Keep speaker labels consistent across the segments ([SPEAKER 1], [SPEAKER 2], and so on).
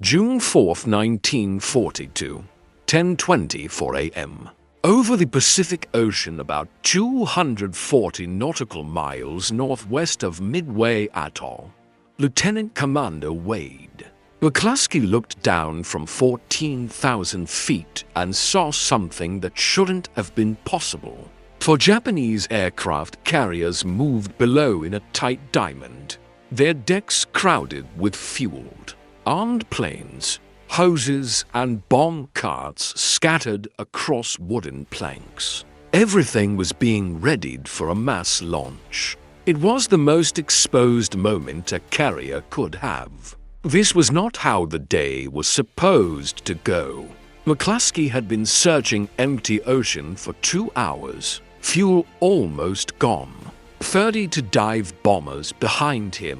[SPEAKER 1] June 4th, 1942, 10:24 a.m. Over the Pacific Ocean about 240 nautical miles northwest of Midway Atoll, Lieutenant Commander Wade McClusky looked down from 14,000 feet and saw something that shouldn't have been possible. For Japanese aircraft carriers moved below in a tight diamond, their decks crowded with fueled, armed planes, hoses and bomb carts scattered across wooden planks. Everything was being readied for a mass launch. It was the most exposed moment a carrier could have. This was not how the day was supposed to go. McClusky had been searching empty ocean for 2 hours, fuel almost gone, 30 dive bombers behind him,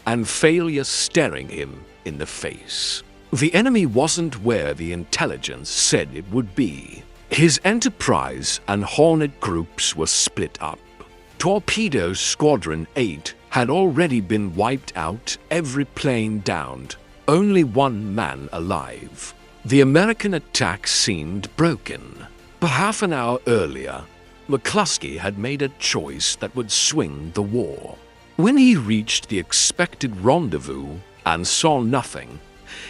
[SPEAKER 1] and failure staring him in the face. The enemy wasn't where the intelligence said it would be. His Enterprise and Hornet groups were split up. Torpedo Squadron 8 had already been wiped out, every plane downed, only one man alive. The American attack seemed broken. But half an hour earlier, McClusky had made a choice that would swing the war. When he reached the expected rendezvous and saw nothing,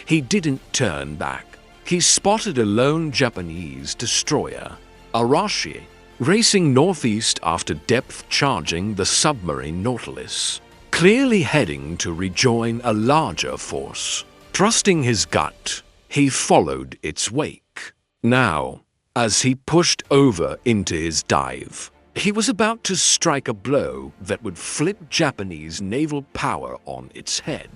[SPEAKER 1] he didn't turn back. He spotted a lone Japanese destroyer, Arashi, racing northeast after depth charging the submarine Nautilus, clearly heading to rejoin a larger force. Trusting his gut, he followed its wake. Now, as he pushed over into his dive, he was about to strike a blow that would flip Japanese naval power on its head.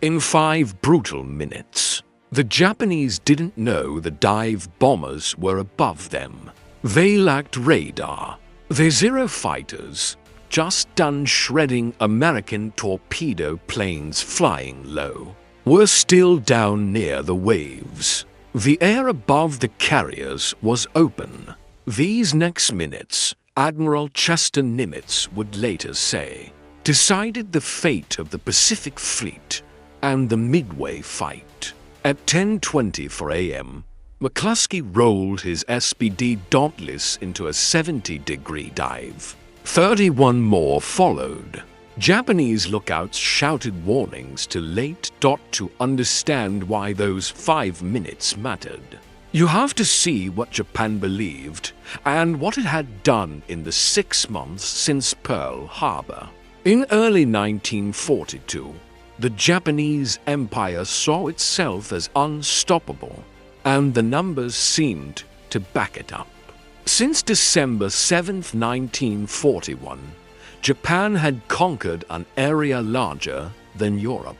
[SPEAKER 1] In 5 brutal minutes, the Japanese didn't know the dive bombers were above them. They lacked radar. Their Zero fighters, just done shredding American torpedo planes flying low, were still down near the waves. The air above the carriers was open. These next minutes, Admiral Chester Nimitz would later say, decided the fate of the Pacific Fleet and the Midway fight. At 10:24 a.m., McClusky rolled his SBD Dauntless into a 70-degree dive. 31 more followed. Japanese lookouts shouted warnings to late to understand why those 5 minutes mattered. You have to see what Japan believed and what it had done in the 6 months since Pearl Harbor. In early 1942, the Japanese Empire saw itself as unstoppable, and the numbers seemed to back it up. Since December 7, 1941, Japan had conquered an area larger than Europe.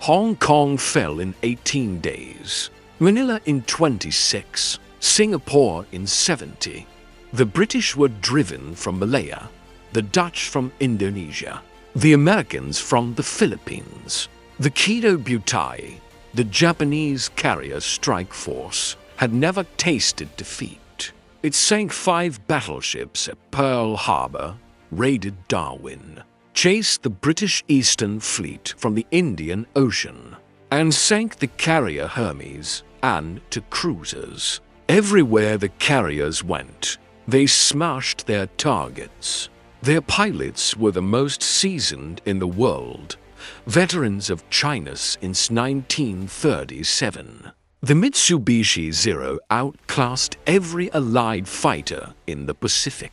[SPEAKER 1] Hong Kong fell in 18 days, Manila in 26, Singapore in 70. The British were driven from Malaya, the Dutch from Indonesia, the Americans from the Philippines. The Kido Butai, the Japanese carrier strike force, had never tasted defeat. It sank 5 battleships at Pearl Harbor, raided Darwin, chased the British Eastern Fleet from the Indian Ocean, and sank the carrier Hermes and 2 cruisers. Everywhere the carriers went, they smashed their targets. Their pilots were the most seasoned in the world, veterans of China since 1937. The Mitsubishi Zero outclassed every Allied fighter in the Pacific.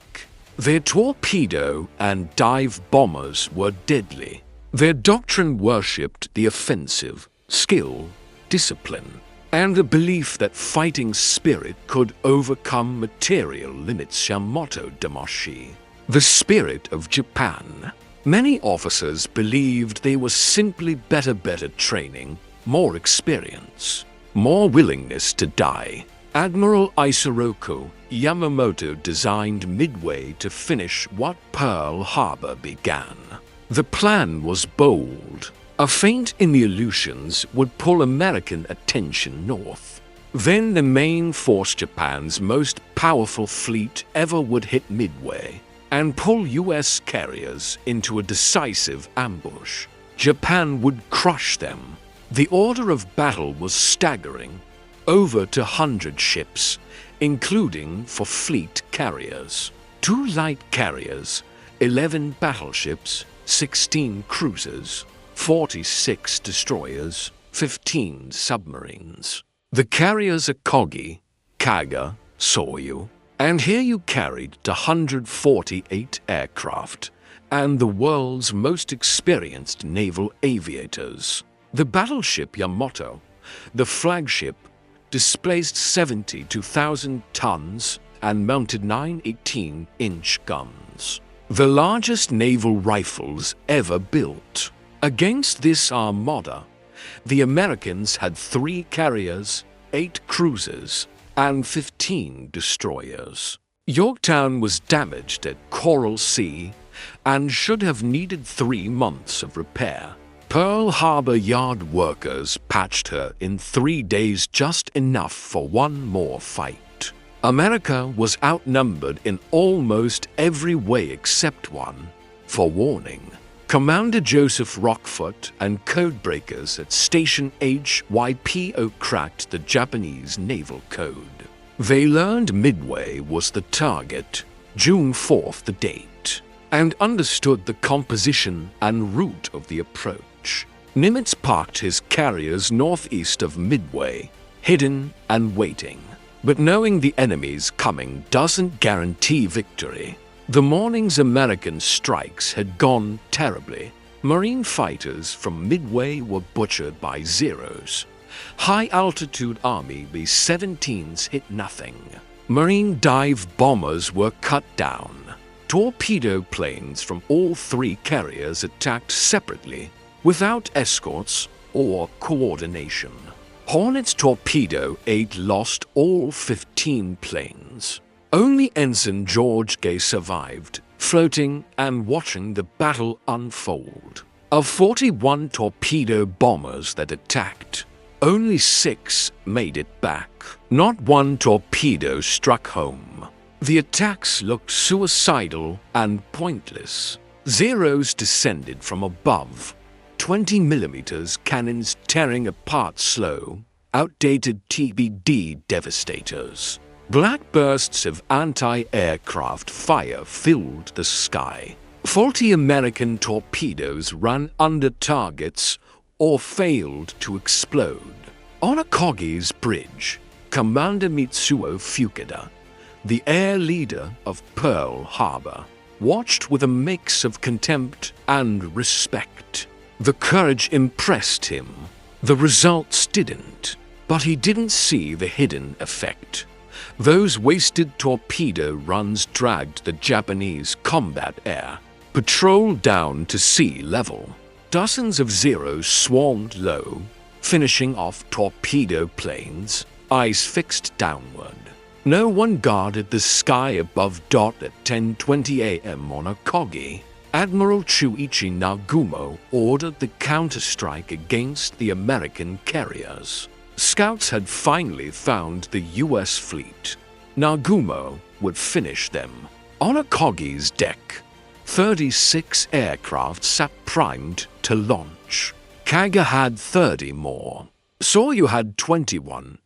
[SPEAKER 1] Their torpedo and dive bombers were deadly. Their doctrine worshipped the offensive, skill, discipline, and the belief that fighting spirit could overcome material limits. Yamato Damashi, the spirit of Japan. Many officers believed they were simply better training, more experience, more willingness to die. Admiral Isoroku Yamamoto designed Midway to finish what Pearl Harbor began. The plan was bold. A feint in the Aleutians would pull American attention north. Then the main force, Japan's most powerful fleet ever, would hit Midway and pull U.S. carriers into a decisive ambush. Japan would crush them. The order of battle was staggering, over 200 ships, including for fleet carriers, 2 light carriers, 11 battleships, 16 cruisers, 46 destroyers, 15 submarines. The carriers Akagi, Kaga, Soryu, and Hiryu carried 148 aircraft and the world's most experienced naval aviators. The battleship Yamato, the flagship, displaced 72,000 tons and mounted 9 18-inch guns, the largest naval rifles ever built. Against this armada, the Americans had 3 carriers, 8 cruisers, and 15 destroyers. Yorktown was damaged at Coral Sea and should have needed 3 months of repair. Pearl Harbor yard workers patched her in 3 days, just enough for one more fight. America was outnumbered in almost every way except one. For warning, Commander Joseph Rockfoot and codebreakers at Station HYPO cracked the Japanese naval code. They learned Midway was the target, June 4th the date, and understood the composition and route of the approach. Nimitz parked his carriers northeast of Midway, hidden and waiting. But knowing the enemy's coming doesn't guarantee victory. The morning's American strikes had gone terribly. Marine fighters from Midway were butchered by Zeros. High-altitude Army B-17s hit nothing. Marine dive bombers were cut down. Torpedo planes from all 3 carriers attacked separately, without escorts or coordination. Hornet's Torpedo 8 lost all 15 planes. Only Ensign George Gay survived, floating and watching the battle unfold. Of 41 torpedo bombers that attacked, only 6 made it back. Not one torpedo struck home. The attacks looked suicidal and pointless. Zeros descended from above, 20mm cannons tearing apart slow, outdated TBD devastators. Black bursts of anti-aircraft fire filled the sky. Faulty American torpedoes ran under targets or failed to explode. On Akagi's bridge, Commander Mitsuo Fukuda, the air leader of Pearl Harbor, watched with a mix of contempt and respect. The courage impressed him. The results didn't. But he didn't see the hidden effect. Those wasted torpedo runs dragged the Japanese combat air patrol down to sea level. Dozens of Zeros swarmed low, finishing off torpedo planes, eyes fixed downward. No one guarded the sky above dot at 10:20 a.m. on Akagi. Admiral Chuichi Nagumo ordered the counterstrike against the American carriers. Scouts had finally found the U.S. fleet. Nagumo would finish them. On Akagi's deck, 36 aircraft sat primed to launch. Kaga had 30 more. Soryu had 21.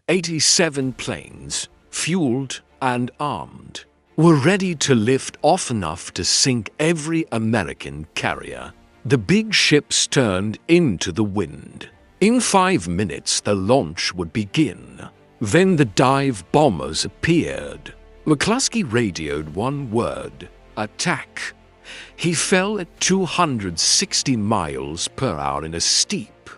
[SPEAKER 1] 87 planes, fueled and armed, were ready to lift off enough to sink every American carrier. The big ships turned into the wind. In 5 minutes, the launch would begin. Then the dive bombers appeared. McClusky radioed one word: attack. He fell at 260 miles per hour in a steep,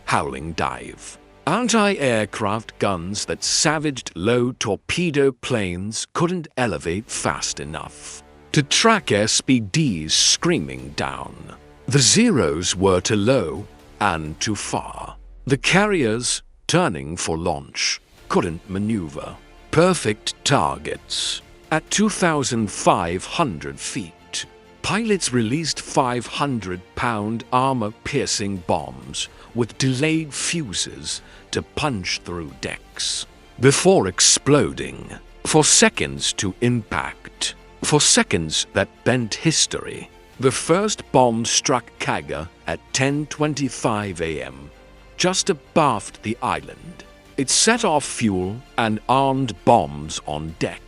[SPEAKER 1] howling dive. Anti-aircraft guns that savaged low torpedo planes couldn't elevate fast enough to track SBDs screaming down. The Zeros were too low and too far. The carriers, turning for launch, couldn't maneuver. Perfect targets. At 2,500 feet, pilots released 500-pound armor-piercing bombs with delayed fuses to punch through decks before exploding. For seconds to impact. For seconds that bent history. The first bomb struck Kaga at 10:25 a.m., just abaft the island. It set off fuel and armed bombs on deck.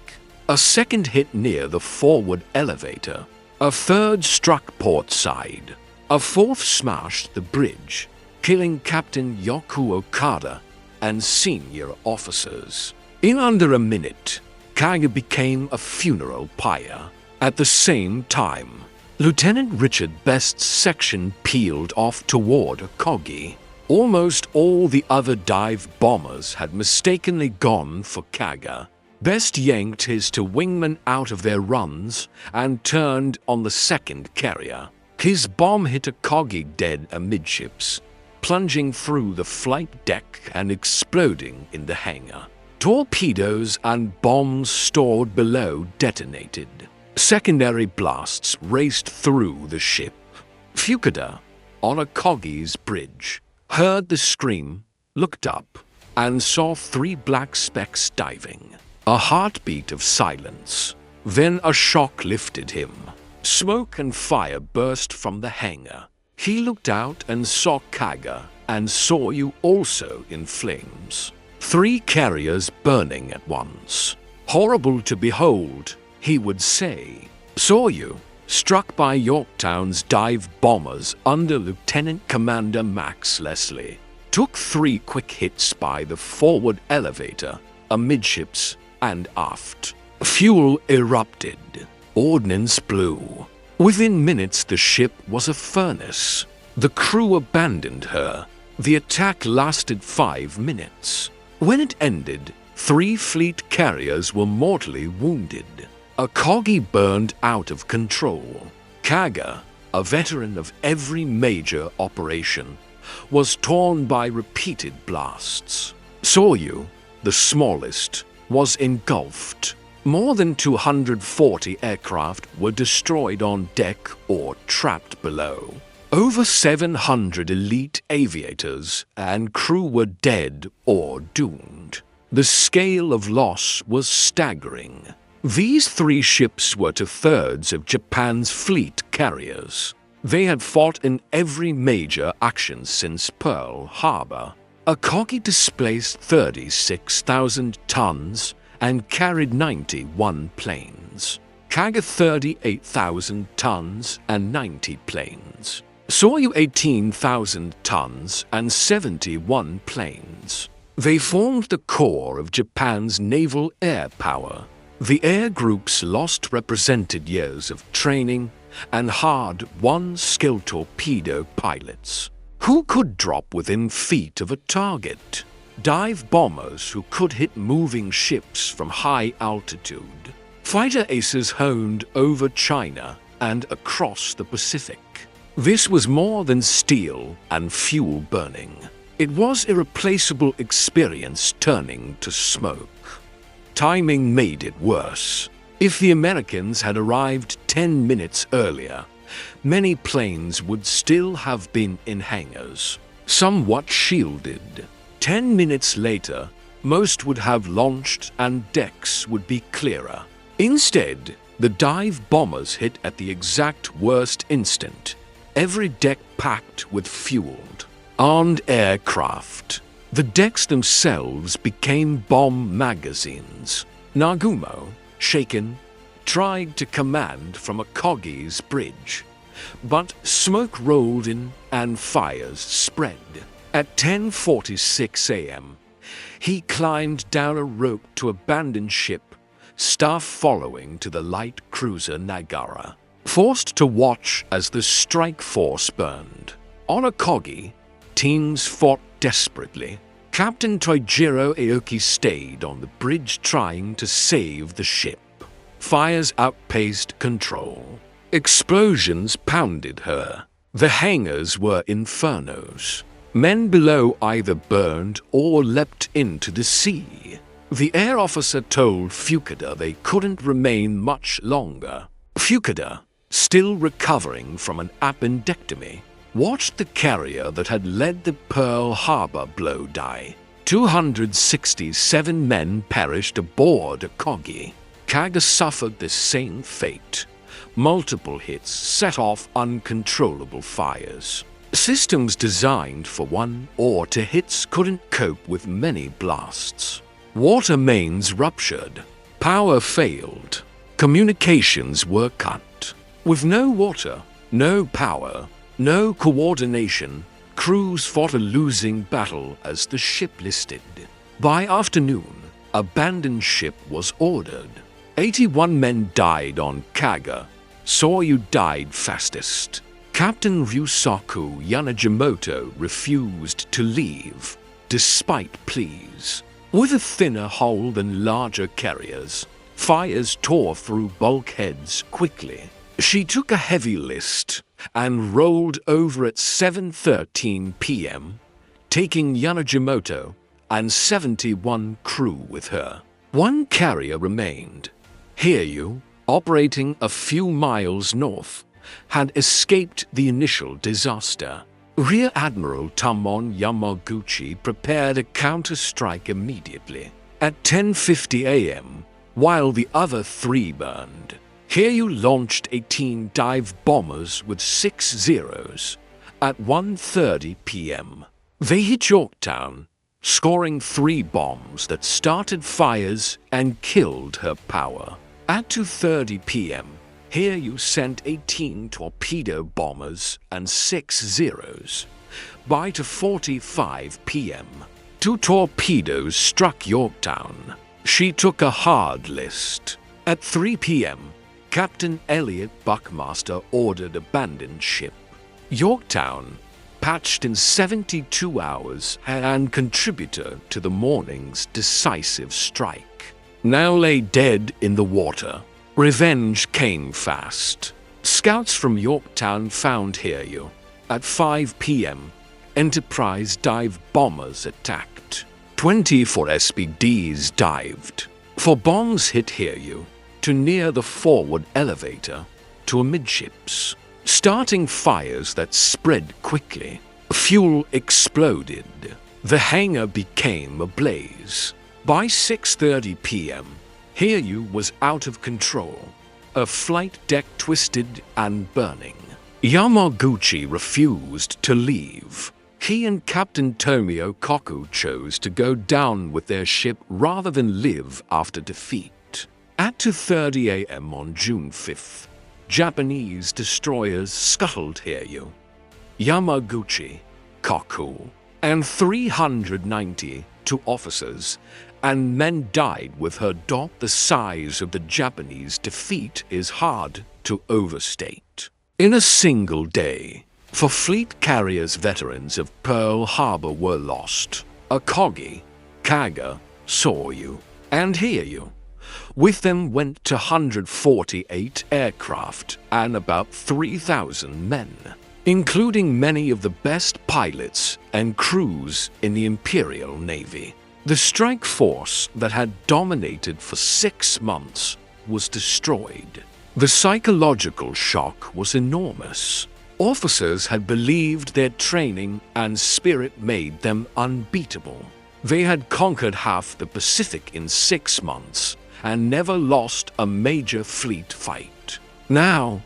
[SPEAKER 1] A second hit near the forward elevator. A third struck port side. A fourth smashed the bridge, killing Captain Yoku Okada and senior officers. In under a minute, Kaga became a funeral pyre. At the same time, Lieutenant Richard Best's section peeled off toward Akagi. Almost all the other dive bombers had mistakenly gone for Kaga. Best yanked his two wingmen out of their runs and turned on the second carrier. His bomb hit Akagi dead amidships, plunging through the flight deck and exploding in the hangar. Torpedoes and bombs stored below detonated. Secondary blasts raced through the ship. Fukuda, on Akagi's bridge, heard the scream, looked up, and saw 3 black specks diving. A heartbeat of silence. Then a shock lifted him. Smoke and fire burst from the hangar. He looked out and saw Kaga and Soryu also in flames. 3 carriers burning at once. Horrible to behold, he would say. Soryu, struck by Yorktown's dive bombers under Lieutenant Commander Max Leslie, took 3 quick hits by the forward elevator, amidships, and aft. Fuel erupted. Ordnance blew. Within minutes the ship was a furnace. The crew abandoned her. The attack lasted 5 minutes. When it ended, 3 fleet carriers were mortally wounded. Akagi burned out of control. Kaga, a veteran of every major operation, was torn by repeated blasts. Soryu, the smallest, was engulfed. More than 240 aircraft were destroyed on deck or trapped below. Over 700 elite aviators and crew were dead or doomed. The scale of loss was staggering. These 3 ships were 2/3 of Japan's fleet carriers. They had fought in every major action since Pearl Harbor. Akagi displaced 36,000 tons and carried 91 planes. Kaga 38,000 tons and 90 planes. Soryu 18,000 tons and 71 planes. They formed the core of Japan's naval air power. The air groups lost represented years of training and hard-won skilled torpedo pilots who could drop within feet of a target. Dive bombers who could hit moving ships from high altitude. Fighter aces honed over China and across the Pacific. This was more than steel and fuel burning. It was irreplaceable experience turning to smoke. Timing made it worse. If the Americans had arrived 10 minutes earlier, many planes would still have been in hangars, somewhat shielded. 10 minutes later, most would have launched and decks would be clearer. Instead, the dive bombers hit at the exact worst instant, every deck packed with fueled, armed aircraft. The decks themselves became bomb magazines. Nagumo, shaken, tried to command from Akagi's bridge, but smoke rolled in and fires spread. At 10:46 a.m., he climbed down a rope to abandon ship, staff following to the light cruiser Nagara, forced to watch as the strike force burned. On Akagi, teams fought desperately. Captain Toijiro Aoki stayed on the bridge trying to save the ship. Fires outpaced control. Explosions pounded her. The hangars were infernos. Men below either burned or leapt into the sea. The air officer told Fukuda they couldn't remain much longer. Fukuda, still recovering from an appendectomy, watched the carrier that had led the Pearl Harbor blow die. 267 men perished aboard Akagi. Kaga suffered the same fate. Multiple hits set off uncontrollable fires. Systems designed for one or two hits couldn't cope with many blasts. Water mains ruptured. Power failed. Communications were cut. With no water, no power, no coordination, crews fought a losing battle as the ship listed. By afternoon, abandoned ship was ordered. 81 men died on Kaga. Soryu died fastest. Captain Ryusaku Yanagimoto refused to leave, despite pleas. With a thinner hull than larger carriers, fires tore through bulkheads quickly. She took a heavy list and rolled over at 7:13 p.m., taking Yanagimoto and 71 crew with her. One carrier remained. Hiryu, operating a few miles north, had escaped the initial disaster. Rear Admiral Tamon Yamaguchi prepared a counter-strike immediately. At 10:50 a.m., while the other three burned, Hiryu launched 18 dive bombers with 6 zeros. At 1:30 p.m., they hit Yorktown, scoring 3 bombs that started fires and killed her power. At 2:30 p.m., Hiryu sent 18 torpedo bombers and 6 zeros. By 2:45 p.m., 2 torpedoes struck Yorktown. She took a hard list. At 3 p.m., Captain Elliot Buckmaster ordered abandoned ship. Yorktown, patched in 72 hours and contributor to the morning's decisive strike, now lay dead in the water. Revenge came fast. Scouts from Yorktown found Hiryu. At 5 p.m., Enterprise dive bombers attacked. 24 SBDs dived. 4 bombs hit Hiryu to near the forward elevator to amidships, starting fires that spread quickly. Fuel exploded. The hangar became ablaze. By 6:30 p.m., Hiryu was out of control. Her flight deck twisted and burning. Yamaguchi refused to leave. He and Captain Tomio Koku chose to go down with their ship rather than live after defeat. At 2:30 a.m. on June 5th, Japanese destroyers scuttled Hiryu. Yamaguchi, Koku, and 392 officers and men died with her. The size of the Japanese defeat is hard to overstate. In a single day, 4 fleet carriers veterans of Pearl Harbor were lost: Akagi, Kaga, Soryu, and Hiryu. With them went 248 aircraft and about 3,000 men, including many of the best pilots and crews in the Imperial Navy. The strike force that had dominated for 6 months was destroyed. The psychological shock was enormous. Officers had believed their training and spirit made them unbeatable. They had conquered half the Pacific in 6 months and never lost a major fleet fight. Now,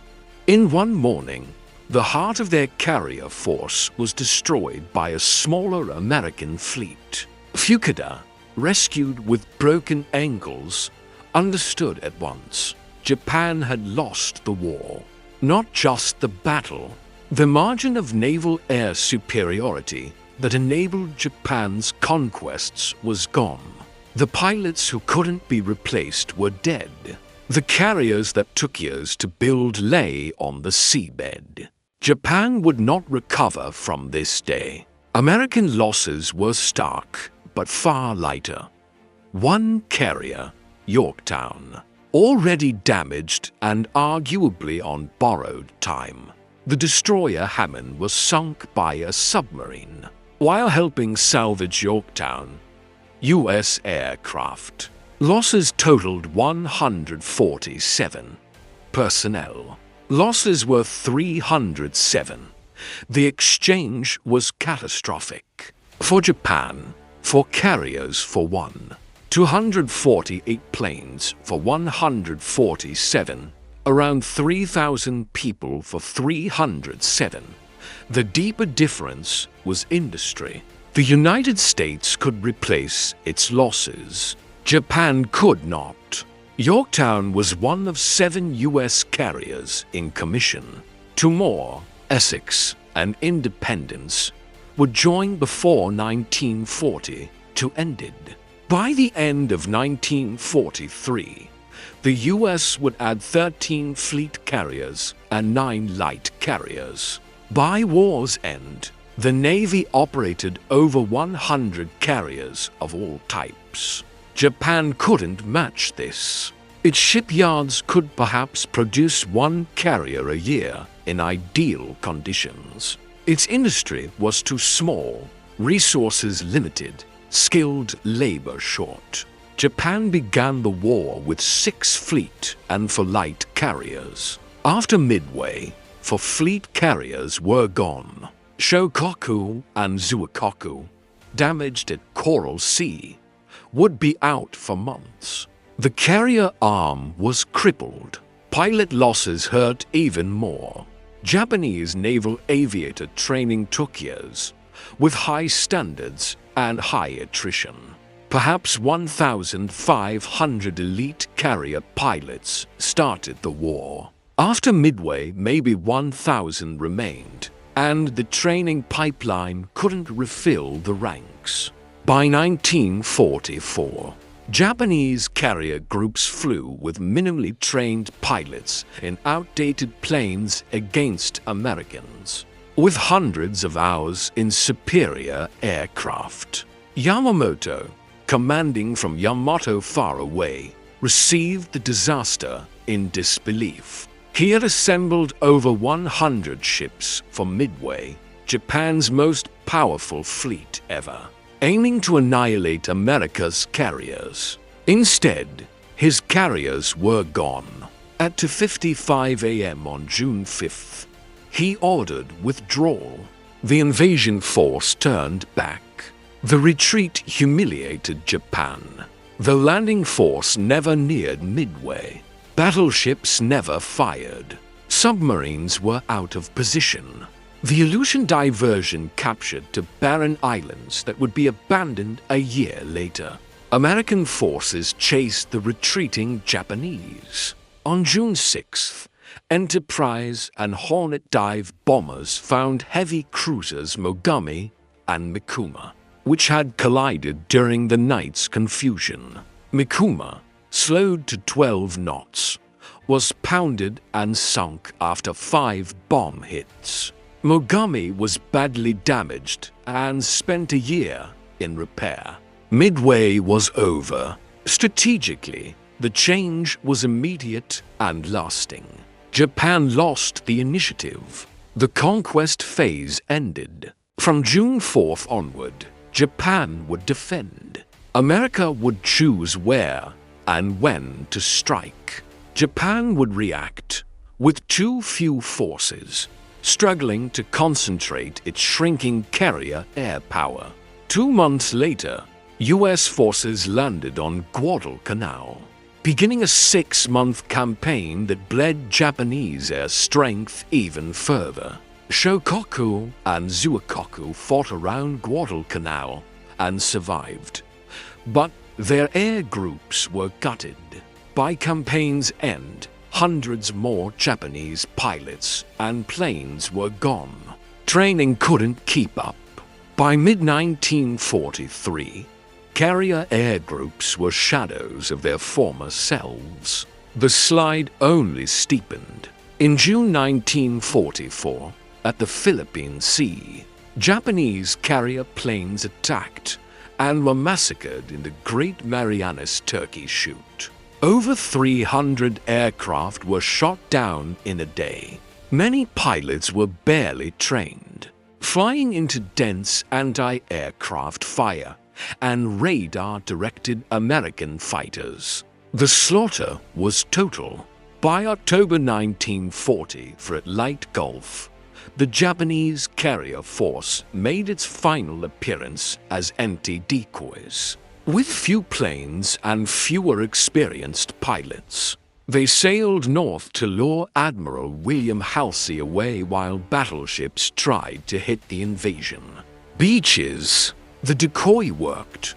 [SPEAKER 1] in one morning, the heart of their carrier force was destroyed by a smaller American fleet. Fukuda, rescued with broken ankles, understood at once Japan had lost the war. Not just the battle. The margin of naval air superiority that enabled Japan's conquests was gone. The pilots who couldn't be replaced were dead. The carriers that took years to build lay on the seabed. Japan would not recover from this day. American losses were stark, but far lighter. 1 carrier, Yorktown, already damaged and arguably on borrowed time. The destroyer Hammond was sunk by a submarine. While helping salvage Yorktown, U.S. aircraft. Losses totaled 147. Personnel. Losses were 307. The exchange was catastrophic. For Japan, 4 carriers for 1. 248 planes for 147. Around 3,000 people for 307. The deeper difference was industry. The United States could replace its losses. Japan could not. Yorktown was one of 7 U.S. carriers in commission. 2 more, Essex and Independence, would join before 1940 to ended. By the end of 1943, the U.S. would add 13 fleet carriers and 9 light carriers. By war's end, the Navy operated over 100 carriers of all types. Japan couldn't match this. Its shipyards could perhaps produce 1 carrier a year in ideal conditions. Its industry was too small, resources limited, skilled labor short. Japan began the war with 6 fleet and for light carriers. After Midway, for fleet carriers were gone. Shokoku and Zuikoku, damaged at Coral Sea, would be out for months. The carrier arm was crippled. Pilot losses hurt even more. Japanese naval aviator training took years, with high standards and high attrition. Perhaps 1,500 elite carrier pilots started the war. After Midway, maybe 1,000 remained, and the training pipeline couldn't refill the ranks. By 1944, Japanese carrier groups flew with minimally trained pilots in outdated planes against Americans, with hundreds of hours in superior aircraft. Yamamoto, commanding from Yamato far away, received the disaster in disbelief. He had assembled over 100 ships for Midway, Japan's most powerful fleet ever, aiming to annihilate America's carriers. Instead, his carriers were gone. At 2:55 a.m. on June 5th, he ordered withdrawal. The invasion force turned back. The retreat humiliated Japan. The landing force never neared Midway. Battleships never fired. Submarines were out of position. The Aleutian diversion captured to barren islands that would be abandoned a year later. American forces chased the retreating Japanese. On June 6th, Enterprise and Hornet dive bombers found heavy cruisers Mogami and Mikuma, which had collided during the night's confusion. Mikuma, slowed to 12 knots, was pounded and sunk after 5 bomb hits. Mogami was badly damaged and spent a year in repair. Midway was over. Strategically, the change was immediate and lasting. Japan lost the initiative. The conquest phase ended. From June 4th onward, Japan would defend. America would choose where and when to strike. Japan would react with too few forces, struggling to concentrate its shrinking carrier air power. 2 months later, U.S. forces landed on Guadalcanal, beginning a 6-month campaign that bled Japanese air strength even further. Shokoku and Zuikoku fought around Guadalcanal and survived, but their air groups were gutted. By campaign's end, hundreds more Japanese pilots and planes were gone. Training couldn't keep up. By mid-1943, carrier air groups were shadows of their former selves. The slide only steepened. In June 1944, at the Philippine Sea, Japanese carrier planes attacked and were massacred in the Great Marianas Turkey Shoot. Over 300 aircraft were shot down in a day. Many pilots were barely trained, flying into dense anti-aircraft fire and radar-directed American fighters. The slaughter was total. By October 1940, for at Light Gulf, the Japanese carrier force made its final appearance as empty decoys. With few planes and fewer experienced pilots, They sailed north to lure Admiral William Halsey away while battleships tried to hit the invasion. Beaches. The decoy worked,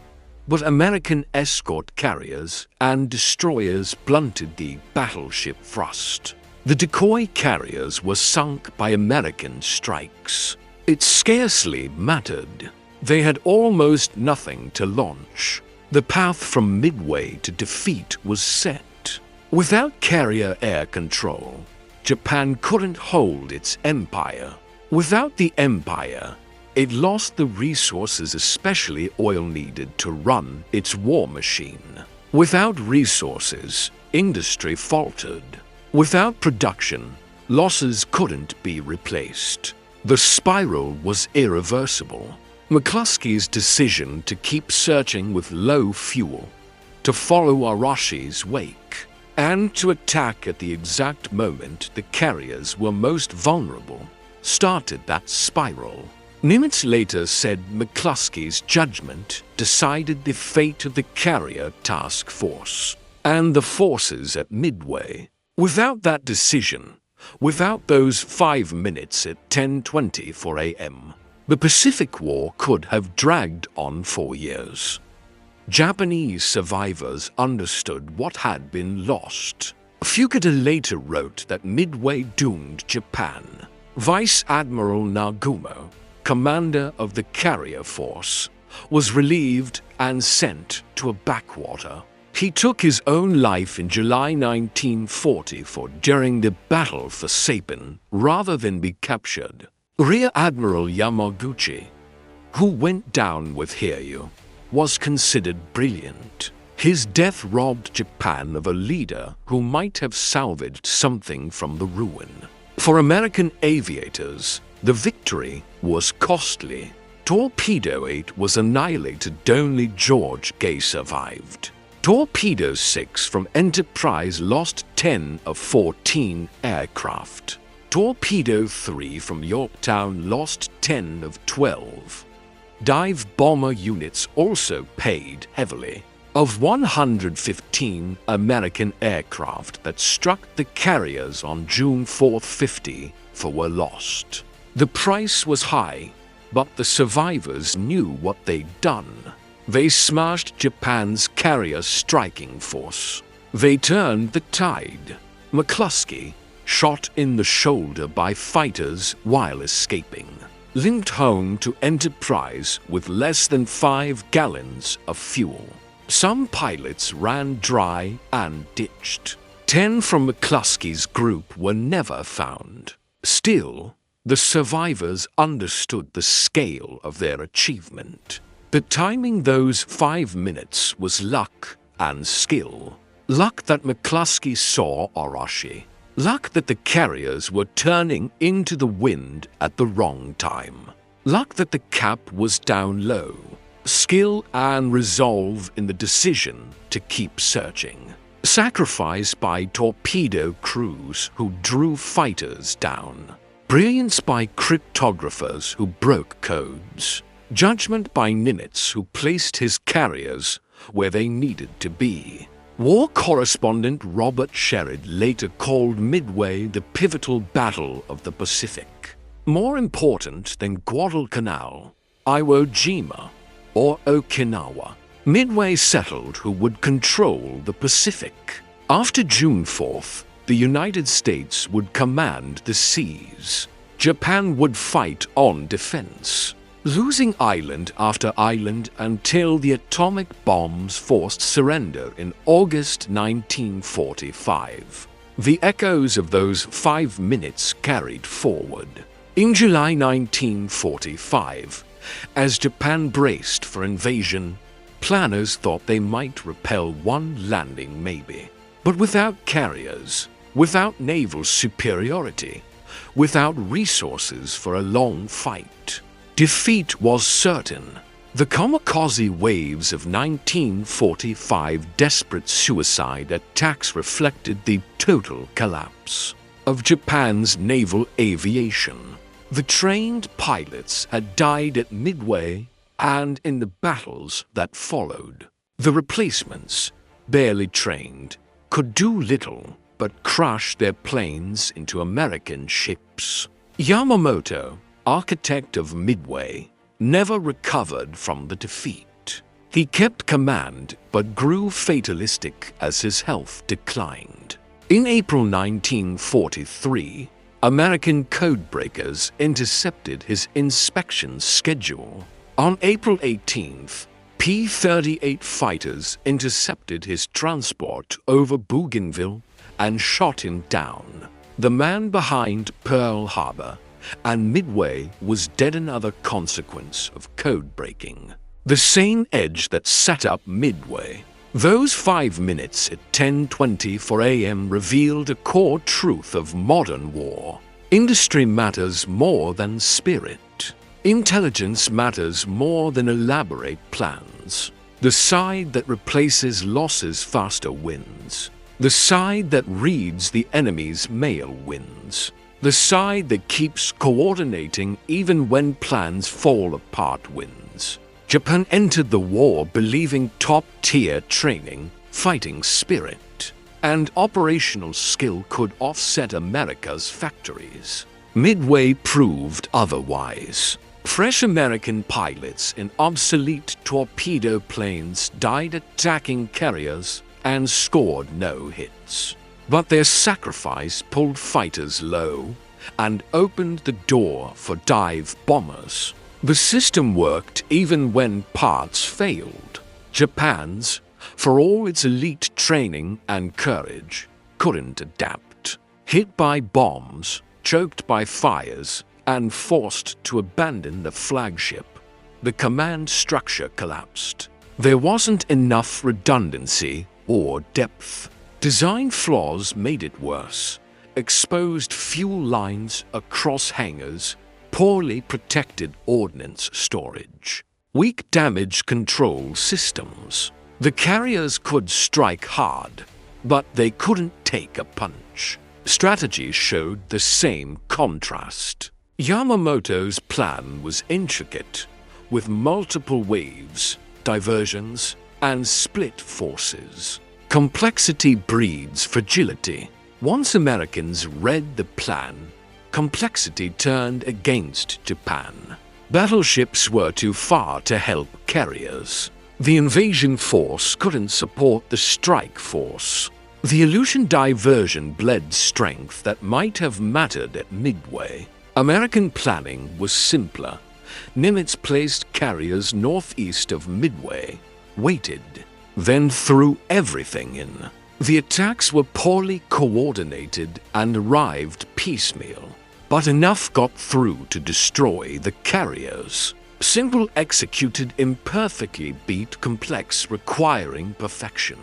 [SPEAKER 1] but American escort carriers and destroyers blunted the battleship thrust. The decoy carriers were sunk by American strikes. It scarcely mattered. They had almost nothing to launch. The path from Midway to defeat was set. Without carrier air control, Japan couldn't hold its empire. Without the empire, it lost the resources, especially oil, needed to run its war machine. Without resources, industry faltered. Without production, losses couldn't be replaced. The spiral was irreversible. McClusky's decision to keep searching with low fuel, to follow Arashi's wake, and to attack at the exact moment the carriers were most vulnerable, started that spiral. Nimitz later said McClusky's judgment decided the fate of the carrier task force and the forces at Midway. Without that decision, without those 5 minutes at 10:24 a.m., the Pacific War could have dragged on for years. Japanese survivors understood what had been lost. Fukuda later wrote that Midway doomed Japan. Vice Admiral Nagumo, commander of the carrier force, was relieved and sent to a backwater. He took his own life in July 1944 during the battle for Saipan rather than be captured. Rear Admiral Yamaguchi, who went down with Hiryu, was considered brilliant. His death robbed Japan of a leader who might have salvaged something from the ruin. For American aviators, the victory was costly. Torpedo 8 was annihilated, only George Gay survived. Torpedo 6 from Enterprise lost 10 of 14 aircraft. Torpedo 3 from Yorktown lost 10 of 12. Dive bomber units also paid heavily. Of 115 American aircraft that struck the carriers on June 4, 54 were lost. The price was high, but the survivors knew what they'd done. They smashed Japan's carrier striking force. They turned the tide. McClusky, shot in the shoulder by fighters while escaping, limped home to Enterprise with less than 5 gallons of fuel. Some pilots ran dry and ditched. 10 from McClusky's group were never found. Still, the survivors understood the scale of their achievement. The timing those 5 minutes was luck and skill. Luck that McClusky saw Arashi. Luck that the carriers were turning into the wind at the wrong time. Luck that the cap was down low. Skill and resolve in the decision to keep searching. Sacrifice by torpedo crews who drew fighters down. Brilliance by cryptographers who broke codes. Judgment by Nimitz, who placed his carriers where they needed to be. War correspondent Robert Sherrod later called Midway the pivotal battle of the Pacific. More important than Guadalcanal, Iwo Jima, or Okinawa, Midway settled who would control the Pacific. After June 4th, the United States would command the seas. Japan would fight on defense, losing island after island until the atomic bombs forced surrender in August 1945. The echoes of those 5 minutes carried forward. In July 1945, as Japan braced for invasion, planners thought they might repel one landing maybe. But without carriers, without naval superiority, without resources for a long fight, defeat was certain. The kamikaze waves of 1945 desperate suicide attacks reflected the total collapse of Japan's naval aviation. The trained pilots had died at Midway and in the battles that followed. The replacements, barely trained, could do little but crush their planes into American ships. Yamamoto, architect of Midway, never recovered from the defeat. He kept command but grew fatalistic as his health declined. In April 1943, American codebreakers intercepted his inspection schedule. On April 18th, P-38 fighters intercepted his transport over Bougainville and shot him down. The man behind Pearl Harbor and Midway was dead, another consequence of code breaking. The same edge that set up Midway. Those 5 minutes at 10:24 a.m. revealed a core truth of modern war. Industry matters more than spirit. Intelligence matters more than elaborate plans. The side that replaces losses faster wins. The side that reads the enemy's mail wins. The side that keeps coordinating even when plans fall apart wins. Japan entered the war believing top-tier training, fighting spirit, and operational skill could offset America's factories. Midway proved otherwise. Fresh American pilots in obsolete torpedo planes died attacking carriers and scored no hits. But their sacrifice pulled fighters low and opened the door for dive bombers. The system worked even when parts failed. Japan's, for all its elite training and courage, couldn't adapt. Hit by bombs, choked by fires, and forced to abandon the flagship, the command structure collapsed. There wasn't enough redundancy or depth. Design flaws made it worse. Exposed fuel lines across hangars, poorly protected ordnance storage, weak damage control systems. The carriers could strike hard, but they couldn't take a punch. Strategy showed the same contrast. Yamamoto's plan was intricate, with multiple waves, diversions, and split forces. Complexity breeds fragility. Once Americans read the plan, complexity turned against Japan. Battleships were too far to help carriers. The invasion force couldn't support the strike force. The Aleutian diversion bled strength that might have mattered at Midway. American planning was simpler. Nimitz placed carriers northeast of Midway, waited, then threw everything in. The attacks were poorly coordinated and arrived piecemeal, but enough got through to destroy the carriers. Simple executed imperfectly beat complex requiring perfection.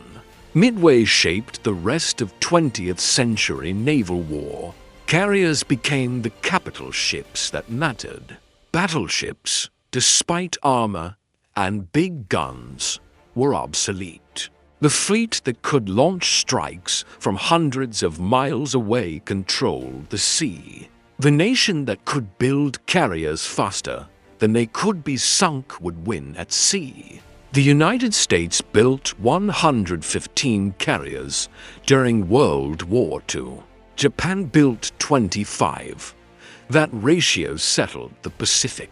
[SPEAKER 1] Midway shaped the rest of 20th century naval war. Carriers became the capital ships that mattered. Battleships, despite armor and big guns, were obsolete. The fleet that could launch strikes from hundreds of miles away controlled the sea. The nation that could build carriers faster than they could be sunk would win at sea. The United States built 115 carriers during World War II. Japan built 25. That ratio settled the Pacific.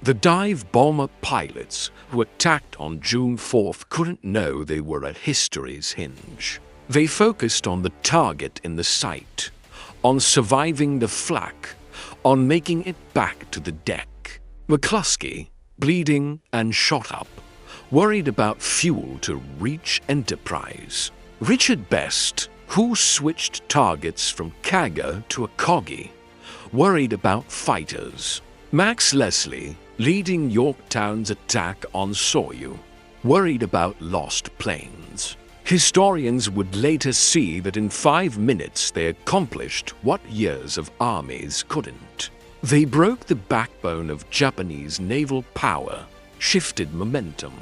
[SPEAKER 1] The dive bomber pilots who attacked on June 4th couldn't know they were at history's hinge. They focused on the target in the sight, on surviving the flak, on making it back to the deck. McClusky, bleeding and shot up, worried about fuel to reach Enterprise. Richard Best, who switched targets from Kaga to Akagi, worried about fighters. Max Leslie, leading Yorktown's attack on Soryu, worried about lost planes. Historians would later see that in 5 minutes they accomplished what years of armies couldn't. They broke the backbone of Japanese naval power, shifted momentum,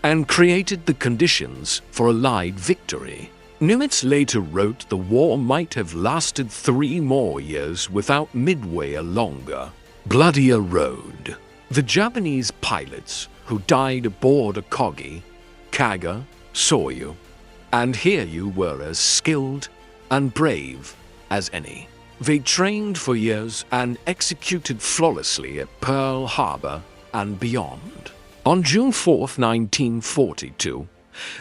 [SPEAKER 1] and created the conditions for Allied victory. Nimitz later wrote the war might have lasted 3 more years without Midway a longer, bloodier road. The Japanese pilots who died aboard Akagi, Kaga, Soryu, and Hiryu were as skilled and brave as any. They trained for years and executed flawlessly at Pearl Harbor and beyond. On June 4, 1942,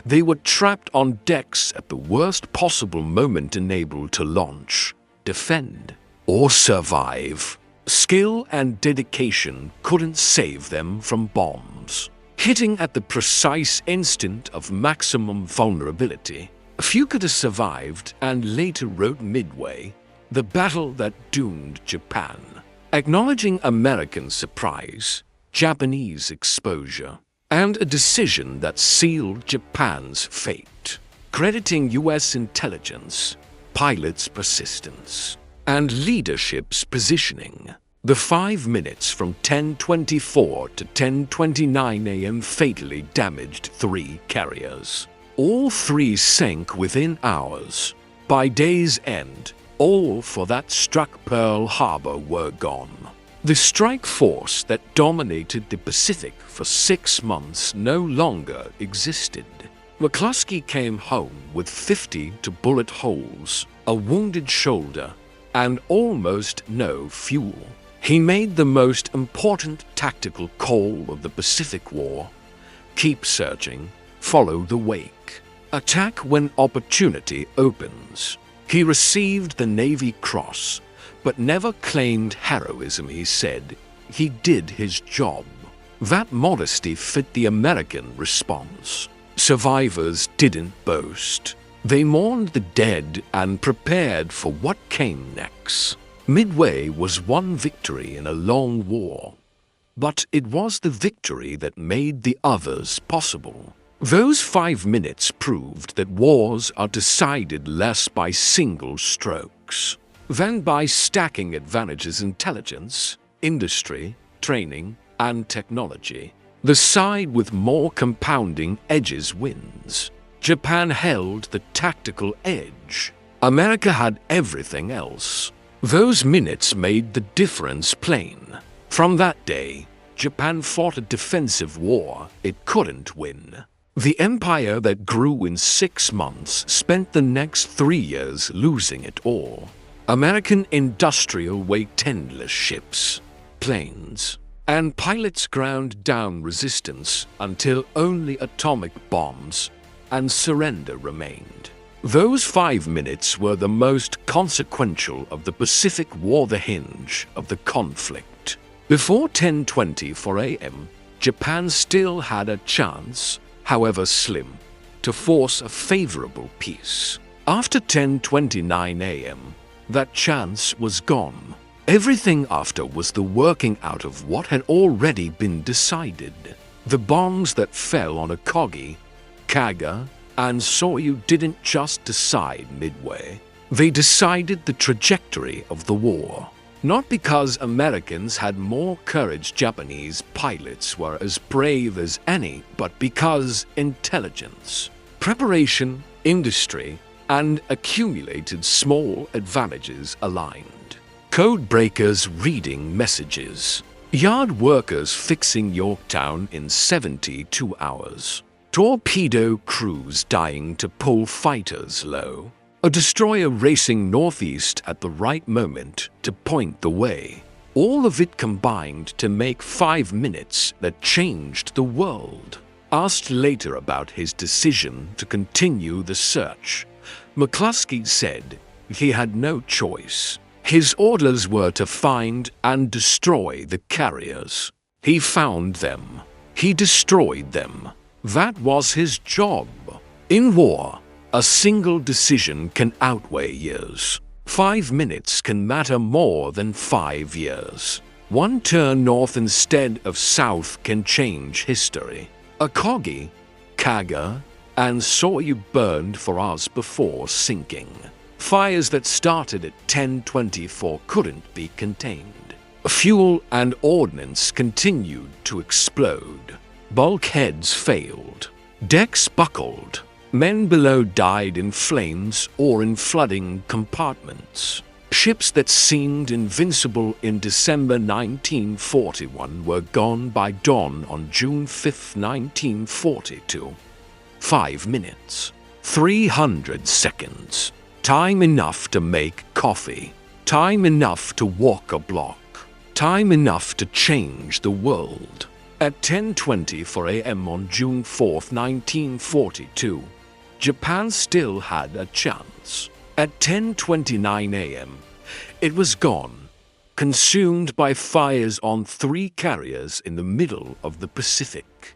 [SPEAKER 1] they were trapped on decks at the worst possible moment, unable to launch, defend, or survive. Skill and dedication couldn't save them from bombs, hitting at the precise instant of maximum vulnerability. Few could have survived and later wrote Midway, the battle that doomed Japan, acknowledging American surprise, Japanese exposure, and a decision that sealed Japan's fate, crediting U.S. intelligence, pilots' persistence, and leadership's positioning. The 5 minutes from 10:24 to 10:29 a.m. fatally damaged 3 carriers. All 3 sank within hours. By day's end, all for that struck Pearl Harbor were gone. The strike force that dominated the Pacific for 6 months no longer existed. McClusky came home with 50 bullet holes, a wounded shoulder, and almost no fuel. He made the most important tactical call of the Pacific War: keep searching, follow the wake, attack when opportunity opens. He received the Navy Cross, but never claimed heroism. He said he did his job. That modesty fit the American response. Survivors didn't boast. They mourned the dead and prepared for what came next. Midway was one victory in a long war, but it was the victory that made the others possible. Those 5 minutes proved that wars are decided less by single strokes than by stacking advantages: intelligence, industry, training, and technology. The side with more compounding edges wins. Japan held the tactical edge. America had everything else. Those minutes made the difference plain. From that day, Japan fought a defensive war it couldn't win. The empire that grew in 6 months spent the next 3 years losing it all. American industrial weight endless ships, planes, and pilots ground down resistance until only atomic bombs and surrender remained. Those 5 minutes were the most consequential of the Pacific War, the hinge of the conflict. Before 10:24 a.m., Japan still had a chance, however slim, to force a favorable peace. After 10:29 a.m., that chance was gone. Everything after was the working out of what had already been decided. The bombs that fell on Akagi, Kaga, and Soryu didn't just decide Midway. They decided the trajectory of the war. Not because Americans had more courage, Japanese pilots were as brave as any, but because intelligence, preparation, industry, and accumulated small advantages aligned. Code breakers reading messages. Yard workers fixing Yorktown in 72 hours. Torpedo crews dying to pull fighters low. A destroyer racing northeast at the right moment to point the way. All of it combined to make 5 minutes that changed the world. Asked later about his decision to continue the search, McClusky said he had no choice. His orders were to find and destroy the carriers. He found them. He destroyed them. That was his job. In war, a single decision can outweigh years. 5 minutes can matter more than 5 years. One turn north instead of south can change history. Akagi, Kaga, and Soryu burned for us before sinking. Fires that started at 10:24 couldn't be contained. Fuel and ordnance continued to explode. Bulkheads failed. Decks buckled. Men below died in flames or in flooding compartments. Ships that seemed invincible in December 1941 were gone by dawn on June 5, 1942. 5 minutes. 300 seconds. Time enough to make coffee. Time enough to walk a block. Time enough to change the world. At 10:24 a.m. on June 4, 1942, Japan still had a chance. At 10:29 a.m., it was gone, consumed by fires on 3 carriers in the middle of the Pacific.